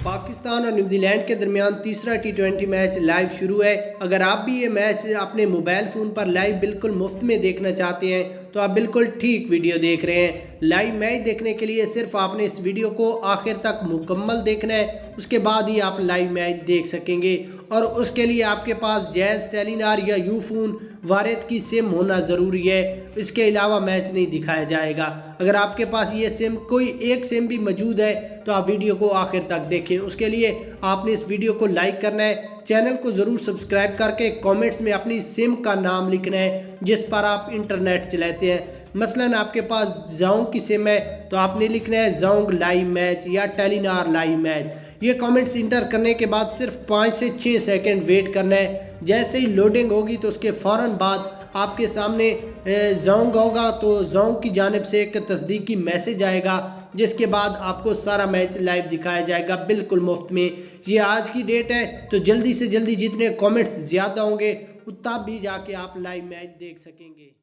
पाकिस्तान और न्यूजीलैंड के दरमियान तीसरा T20 मैच लाइव शुरू है। अगर आप भी ये मैच अपने मोबाइल फ़ोन पर लाइव बिल्कुल मुफ्त में देखना चाहते हैं तो आप बिल्कुल ठीक वीडियो देख रहे हैं। लाइव मैच देखने के लिए सिर्फ आपने इस वीडियो को आखिर तक मुकम्मल देखना है, उसके बाद ही आप लाइव मैच देख सकेंगे। और उसके लिए आपके पास जैज़, टेलीनॉर या यूफोन वारिद की सिम होना ज़रूरी है, इसके अलावा मैच नहीं दिखाया जाएगा। अगर आपके पास ये सिम कोई एक सिम भी मौजूद है तो आप वीडियो को आखिर तक देखें। उसके लिए आपने इस वीडियो को लाइक करना है, चैनल को ज़रूर सब्सक्राइब करके कमेंट्स में अपनी सिम का नाम लिखना है जिस पर आप इंटरनेट चलाते हैं। मसलन आपके पास जोंग की सिम है तो आपने लिखना है जोंग लाइव मैच या टेलीनॉर लाइव मैच। ये कमेंट्स इंटर करने के बाद सिर्फ 5 से 6 सेकंड वेट करना है। जैसे ही लोडिंग होगी तो उसके फ़ौरन बाद आपके सामने जोंग होगा तो जोंग की जानिब से एक तस्दीकी मैसेज आएगा, जिसके बाद आपको सारा मैच लाइव दिखाया जाएगा बिल्कुल मुफ्त में। ये आज की डेट है तो जल्दी से जल्दी जितने कमेंट्स ज़्यादा होंगे तब भी जाके आप लाइव मैच देख सकेंगे।